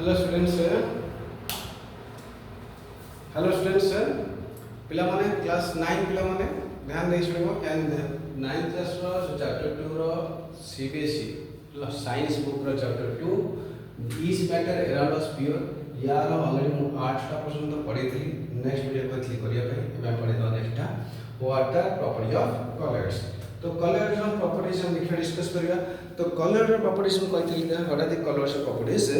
Hello students hello students पिला माने class 9 पिला माने ध्यान दे सुनिबो एंड 9th क्लास रो चैप्टर 2 रो सीबीएसई साइंस बुक रो chapter 2 is matter around us pure यार ऑलरेडी मु 8टा पर्यंत पढी थी नेक्स्ट वीडियो को क्लिक करिया पे एबे पढी दो नेक्स्टटा what are property of colloids. तो कलर रो प्रॉपर्टीज हम देखिए डिस्कस करिया। तो कलर रो प्रॉपर्टीज हम कहथि कि what are the colours properties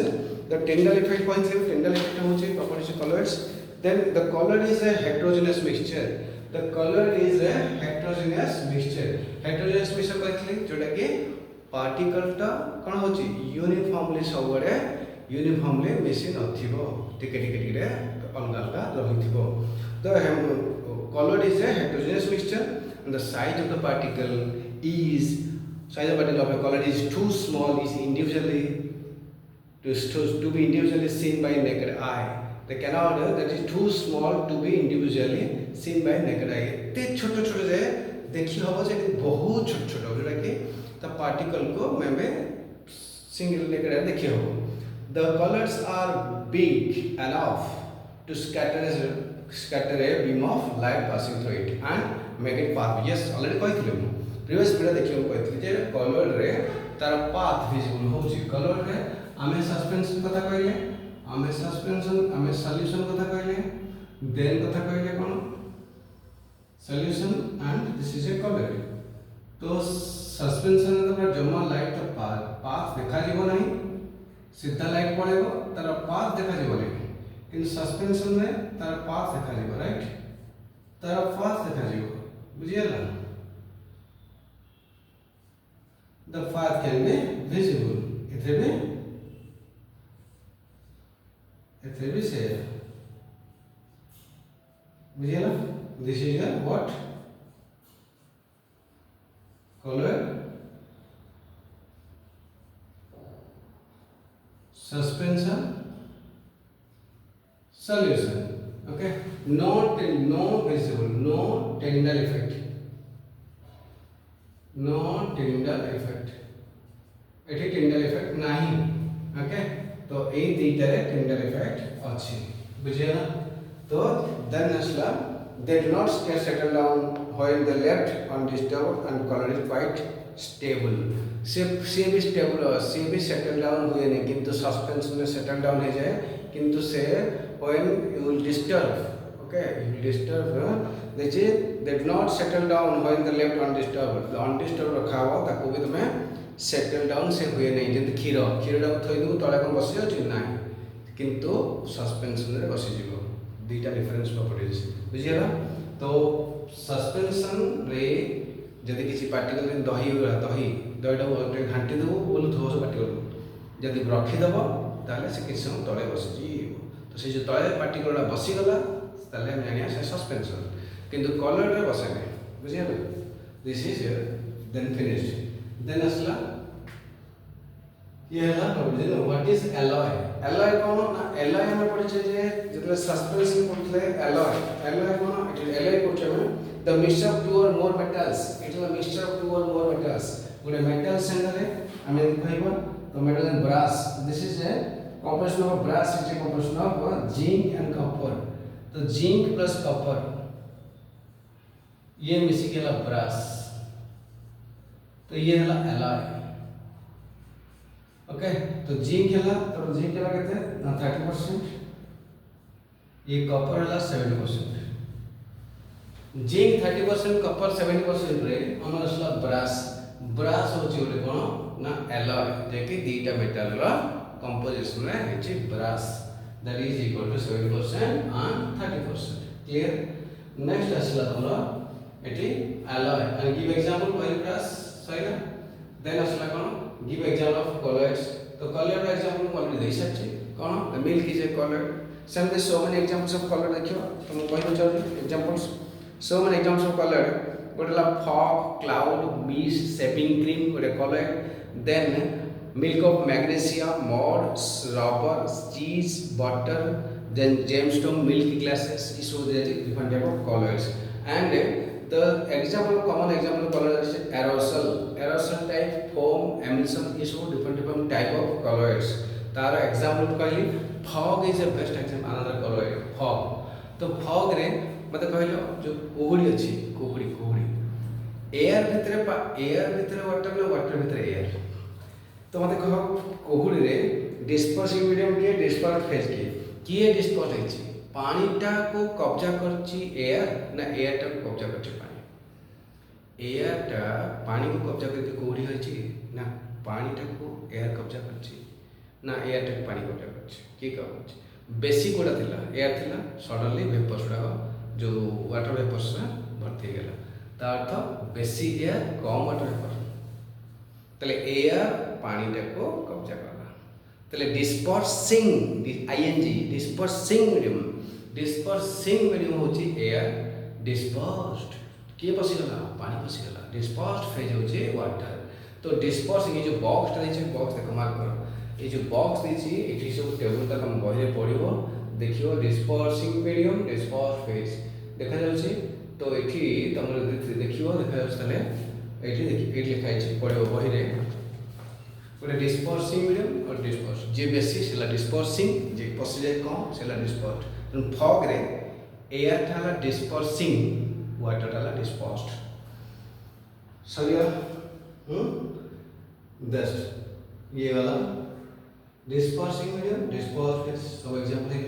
the Tyndall effect कहथि Tyndall effect होचे properties of colors. Then the color is a heterogeneous mixture. The color is a heterogeneous mixture. Heterogeneous mixture कहथि जोटा कि पार्टिकल टा कोन होची यूनिफॉर्मली सबरे यूनिफॉर्मली मिसी नथिबो टिके टिके टिके अलग अलग रहिथिबो। The color is a heterogeneous mixture and the size of the particle is size of particle of a color is too small is individually to be individually seen by naked eye. The cannot that is too small to be individually seen by naked eye. ते छोटे छोटे जे देखि हबो जे बहुत छोटे छोटे जोटा कि त पार्टिकल को मेबे सिंगल naked eye देखि हबो। The colors are big enough to scatter a beam of light passing through it and make it path. Yes, already कहथिले मु प्रीवियस वीडियो देखियो कहथिले जे कलर रे तार पाथ विजिबल होची। कलर रे आमे सस्पेंशन कथा कहले आमे सस्पेंशन आमे सॉल्यूशन कथा कहले देन कथा कहले कोन solution and this is a colloid. तो सस्पेंशन रे तो जमा लाइट तो पाथ देखा जीवो नहीं सीधा लाइट पड़ेबो तार पाथ देखा जीवो नहीं इन सस्पेंशन रे तार पाथ देखा जीवो राइट तार पाथ देखा जीवो बुझियला। The path can be visible. It will be safe. बुझिए ना this is a what color suspension solution. Okay, no visible, no Tyndall effect, no Tyndall effect. एठी Tyndall effect नहीं। ओके तो ए दुईटारे Tyndall effect अछि बुझिए ना। तो देन असला they do not settle down when the left undisturbed and color is quite stable. से भी stable से भी settle down हुए नहीं किंतु सस्पेंशन में settle down हो जाए किंतु से when you will disturb okay you will disturb देखिए they do not settle down when the left undisturbed undisturbed रखा हुआ ताको भी तुम्हें सेटल डाउन से हुए नहीं जब क्षीर क्षीर थई दू तले कौन बसी जाए ना किंतु सस्पेंशन रे बसी जीवो दुईटा डिफरेंस प्रॉपर्टीज बुझिएला। तो सस्पेंशन रे जदि किसी पार्टिकल रे दही दही दहीटा गोटे घांटी देबो बोल थोस पार्टिकल जदि रखी देबो ताले से किछ समय तले बसी जीवो। तो से जो तले पार्टिकल रा बसी गला ताले हम जानिया से सस्पेंशन किंतु कलर रे बसे नहीं बुझिएला। This is then finished. Then असला ये हला property what is alloy. Alloy कोन ना एलॉय हम पढ़े जे जतले सस्पेंशन पढ़ले एलॉय एलॉय कोन इट इज एलॉय पढ़े में the mixture of two or more metals it is a mixture of two or more metals good metal center है हमें कहबो तो metal and brass this is a composition of brass is a composition of zinc and copper. तो zinc plus copper ये मिसी गेला brass तो ये हला एलॉय। ओके तो जिंक हला तो जिंक हला केते ना 30% ये कॉपर हला 70%। जिंक 30% कॉपर 70% रे हमर असला ब्रास ब्रास होची ओले कोन ना एलॉय जे कि दीटा मेटल रो कंपोजिशन रे हेची brass that is equal to 70% and 30%। Clear. Next असला तमरा एटी एलॉय एंड गिव एग्जांपल पहले ब्रास सही ना। देन असला कोन गिव एग्जांपल ऑफ कलर्स। तो कलर एग्जांपल को ऑलरेडी दे सकछि कोन the milk is a colloid some दे so many examples of colloid देखियो तो मैं कहै चाहू examples so many examples of colloid गोटला fog cloud mist shaving cream गोटे colour. Then milk of magnesium mud rubber cheese butter then gemstone milk glasses इस वो दे different type of colloids and the example common example color is aerosol type foam emulsion is different type of colors। तार example कहली fog is a best example another colour fog. तो fog रे मते कहलो जो कोहड़ी अछि कोहड़ी एयर भितर water ना वाटर भितर एयर। तो मते कह कोहड़ी रे डिस्पर्सिव मीडियम के डिस्पर्स फेज के किए डिस्पर्स है पानीटा को कब्जा करची एयर ना एयरटा को कब्जा करची पानी। एयरटा पानी को कब्जा करके कोहड़ी होची ना पानीटा को एयर कब्जा करची ना एयरटा को पानी कब्जा करची की करची। बेसी कोडा थिला एयर थिला सडनली वेपर्स गुडा जो वाटर वेपर्स भर्ती गेला ता अर्थ बेसी एयर कम वाटर वेपर तले एयर पानीटा को कब्जा करला तले डिस्पर्सिंग आईएनजी डिस्पर्सिंग मीडियम होची एयर डिस्पर्स्ड किए पसिगला पानी पसिगला डिस्पर्स्ड फेज होची वाटर। तो डिस्पर्सिंग ये जो बॉक्स दैछि बॉक्स देखो मार्क करो ये जो बॉक्स दैछि एठी सब टेबल तक हम बहिरे पढिबो देखियो डिस्पर्सिंग मीडियम डिस्पर्स्ड फेज देखा जाउछि। तो एठी तमरे देखियो देखा जाउछि तले एठी एठी लिखा अछि पढिबो बहिरे गोटे डिस्पर्सिंग मीडियम और डिस्पर्स जे बेसी सेला डिस्पर्सिंग जे पसि जाय कम सेला डिस्पर्स्ड। फॉग रे एयर थाला डिस्पर्सिंग वाटर थाला डिस्पर्स्ड सरिया दस्ट ये वाला डिस्पर्सिंग मीडियम डिस्पर्स्ड सब एग्जांपल है।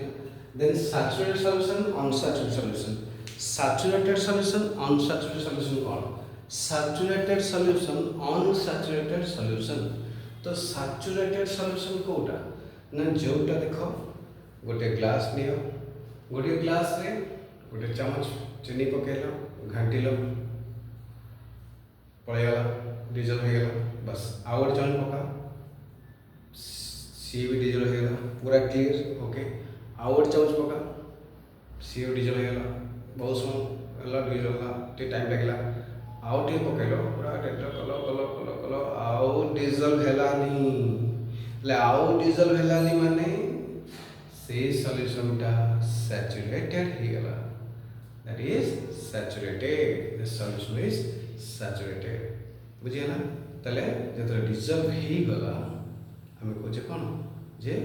Then saturated solution unsaturated solution saturated solution unsaturated solution कौन सैचुरेटेड सॉल्यूशन अनसैचुरेटेड सॉल्यूशन। तो सैचुरेटेड सॉल्यूशन कोटा ना जोटा देखो गोटे ग्लास लियो गोटे ग्लास रे गोटे चम्मच चीनी पकेलो घाटिलो पड़ेगा डीजल हो गया बस आउ गोटे चम्मच पका सी भी डीजल हो गया पूरा क्लियर ओके आउ गोटे चम्मच पका सी भी डीजल हो गया बहुत समय डीजल टे टाइम लगला आउ टे पकेलो पूरा टेक्टर कलो कलो कलो कलो आउ डीजल हेलानी ले आउ डीजल हेलानी माने से सॉल्यूशन टा सैचुरेटेड हो गला that is saturated the solution is saturated बुझिए ना तले जतरे डिजल्व ही गला हमें कोचे कोन जे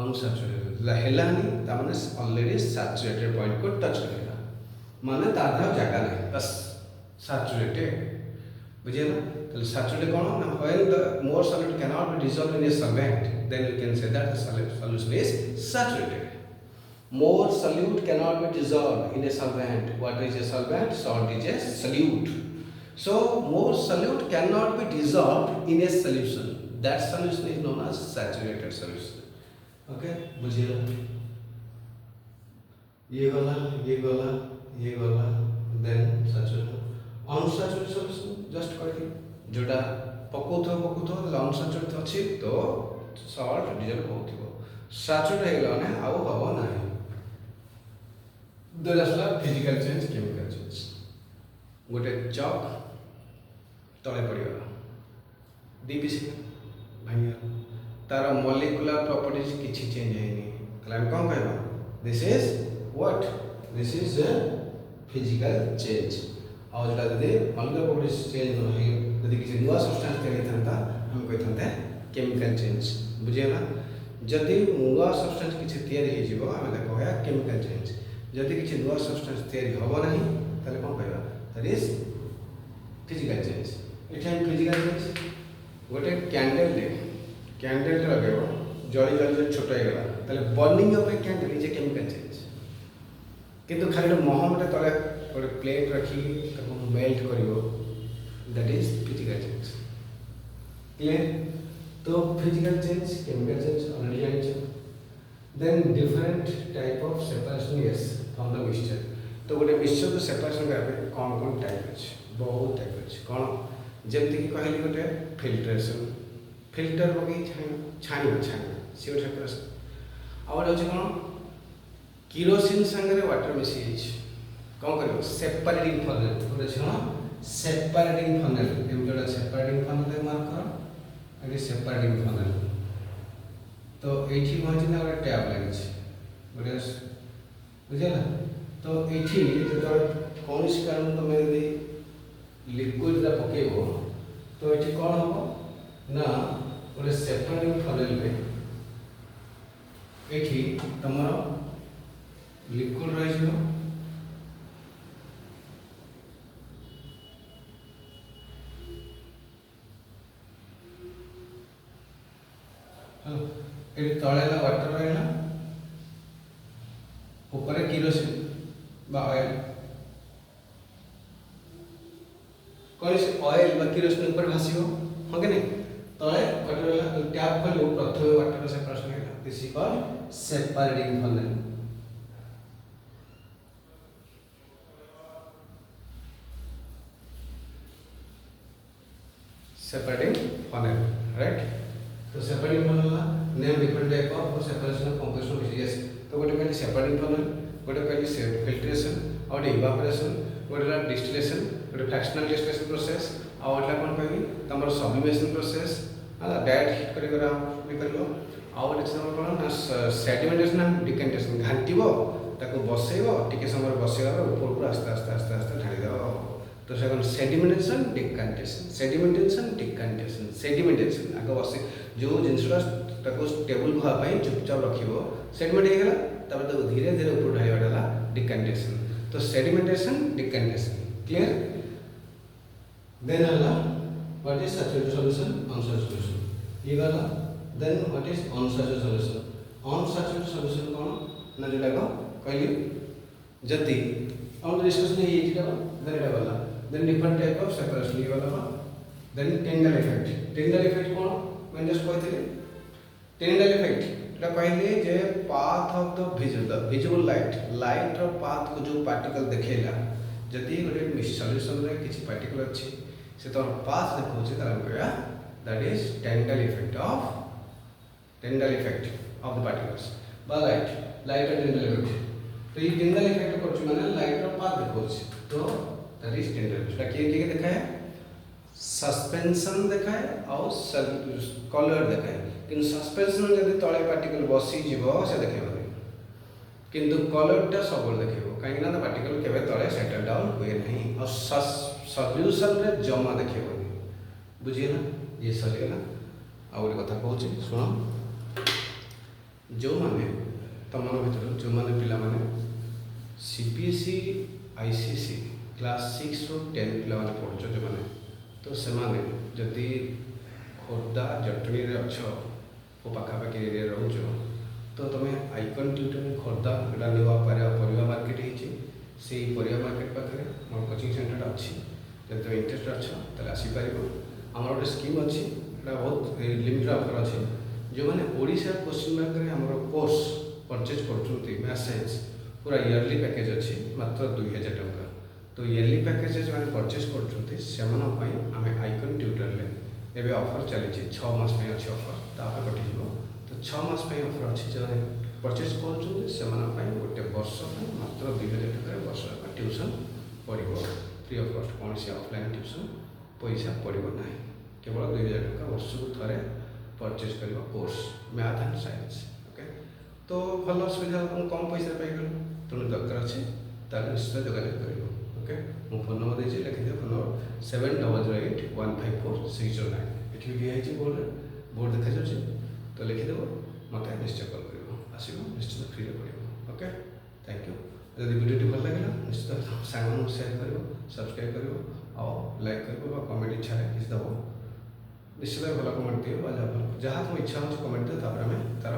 अनसैचुरेटेड हेलानी ता माने ऑलरेडी सैचुरेटेड पॉइंट को टच करेगा माने तार जगह नहीं बस सैचुरेटेड बुझिए ना तो सैचुरेटेड कौन ना when the more solute can not be dissolved in a solvent then we can say that the solution is saturated. More solute cannot be dissolved in a solvent. What is a solvent? Salt is a solute. So more solute cannot be dissolved in a solution. That solution is known as saturated solution. Okay, बुझिए ये वाला then saturated unsaturated solution just कहती जोड़ा पकोथो unsaturated अच्छी तो salt dissolve होतिबो saturated हेगला ने आउ हवा नहीं दो असला फिजिकल चेंज केमिकल चेंज गोटे चक तले पड़गला डीपीसी भांगी तार मॉलिक्यूलर प्रॉपर्टीज किछि चेंज हैनी क्लाइम कौन कहबा this is what this is a physical change और जटा यदि मॉलिक्यूलर प्रॉपर्टीज चेंज न है यदि किछि नुवा सब्सटेंस तैयारी थांता हम कहथांते केमिकल चेंज बुझिए ना जदि नुवा सब्सटेंस किछि तैयारी हे जीवो हम देखो है केमिकल चेंज जदि किसी नुआ सब्सटेंस तैयारी हबो नहीं ताले कोन कहबा दैट इज फिजिकल चेंज। इठे फिजिकल चेंज गोटे कैंडल लगेबो जली छोट हो गला ताले burning of a candle is a chemical change किंतु खाली मोहमटे तले गोटे प्लेट रखी ताको मेल्ट करिवो that is physical change clear. तो physical change chemical change already जानिछ। Then different type of separation yes from the mixture. तो गोटे मिक्सचर तो सेपरेशन करबे कौन टाइप अछि बहुत टाइप अछि कोन जेमति कि कहली गोटे फिल्ट्रेशन फिल्टर बगी छानी से गोटे सेपरेशन और अछि कोन केरोसिन संगे वाटर मिसी अछि कोन करबो सेपरेटिंग फनेल गोटे छ सेपरेटिंग फनेल एम जोड़ा सेपरेटिंग फनेल मार्क करो एडी सेपरेटिंग फनेल तो एठी पहुंची ना गोटे टैप लगी गोटे बुझे ना तो एठी जो कौन कारण तुम यदि लिक्विड पकेबो तो एठी कौन हम ना गोटे सेपरेटिंग फनेल में एठी तमरो लिक्विड रही हेलो ये तले वाटर रहा ऊपर किरोसिन बा ऑयल कौन से ऑयल बा किरोसिन ऊपर भासिबो हाँ कि नहीं तले वाटर रहा टैप खोलो प्रथम वाटर सेपरेशन है this is called separating funnel right तो सेपरेटिंग फनेल ना name different type of separation of composition of yes तो गोटे कहली सेपरेटिंग फनेल गोटे कहली फिल्ट्रेशन और इवापोरेशन गोटे डिस्टिलेशन गोटे फ्रैक्शनल डिस्टिलेशन प्रोसेस और गोटे कौन कहबी तमर सब्लिमेशन प्रोसेस है डायरेक्ट हिट करी करा भी करलो और गोटे समय कौन ना सेडिमेंटेशन एंड डिकेंटेशन घांटीबो ताको बसेइबो टिके समय बसेइबा ऊपर ऊपर आस्ते आस्ते आस्ते आस्ते ढाली दो तो से कौन सेडिमेंटेशन डिकेंटेशन आगे बसे जो जिनसटा ताको स्टेबल होआ पई चुपचाप रखिबो सेडिमेंट हे गेला तब तो धीरे धीरे ऊपर ढाली वाला डिकेंटेशन तो सेडिमेंटेशन डिकेंटेशन क्लियर देन हला what is saturated solution unsaturated solution ये गला then what is unsaturated solution कौन ना जोटा को कहली जति हम डिस्कशन ये जेटा देन एटा वाला then different type of separation ये वाला देन टेंडल इफेक्ट कौन मैं जस्ट कहथिले टेंडल इफेक्ट एटा कहले जे path of the visible light रो पाथ को जो पार्टिकल देखेला जति गोटे सॉल्यूशन रे किछि पार्टिकल अछि से तो पाथ देखौछि तार हम कहया that is Tyndall effect of the particles बा लाइट एंड टेंडल इफेक्ट तो ये टेंडल इफेक्ट करछु माने लाइट रो पाथ देखौछि तो दैट इज टेंडल इफेक्ट के देखाए सस्पेंशन देखाए और कलर देखाए कि सस्पेंशन जब तले पार्टिकल बसी जीवो से देखेबो किंतु कलरटा सब देखेबो कहीं ना पार्टिकल केबे तले सेटल डाउन हुए नहीं और सॉल्यूशन रे जमा देखेबो बुझिए ना ये सरीगला आ गोटे कथा कहूँ शुण जो माने तुम भर जो माने पिला माने सीबीएसई आईसीएसई क्लास 6 ରୁ 10 पिला माने पढ़छ जो माने तो से माने जदि खोर्धा जटनी रे अच्छ को पाखापाखि एरिया रोच तो तुम्हें आइकन ट्यूटर खोर्धा एटा नुआ परिवा मार्केट होती से परिवा मार्केट पाखे मोर कोचिंग सेंटर अच्छी जब तुम इंटरेस्ट अच्छ ताले आसीपर आमर गोटे स्कीम अच्छी बहुत लिमिटेड ऑफर अच्छी जो मैंने ओडिशा क्वेश्चन मार्क रे हमर कोर्स परचेज करछुंती मैथ साइंस पूरा इयरली पैकेज अच्छी मात्र 2000 टंका तो इयरली पैकेज जो मैंने परचेज करछुंती सेमन पई आमे आइकन ट्यूटर ले एबे ऑफर चली 6 मास में अच्छी ऑफर तापर कटि जीवो तो 6 मास में ऑफर अच्छी जो परचेज करछुंती सेमन पई गोटे वर्ष में मात्र 2000 टंका वर्ष का ट्यूशन पड़िबो फ्री ऑफ कॉस्ट कौन सी ऑफलाइन ट्यूशन पैसा पड़िबो नहीं केवल 2000 टंका वर्ष को थरे परचेज करबा course math and science okay तो भल सुविधा कम पैसा पाई गल तेणु दरकार अच्छे ताले निश्चित जोगाजोग करिवो ओके मो फोन नंबर देछि लिखि दियो फोन नंबर 7008154609 एठी दिया है बोर्ड देखा जाउछि तो लिखि देबो मते निश्चय कॉल करिवो आसीबो निश्चित फ्री रे पड़िवो ओके थैंक यू यदि वीडियो भल लगे निश्चित सांग शेयर करिवो सब्सक्राइब करिवो और लाइक करिवो कमेंट इच्छा किसी दबो निश्चित भल कमेंट दियो जहाँ तुम इच्छा हो कमेंट दियो तापर आम तार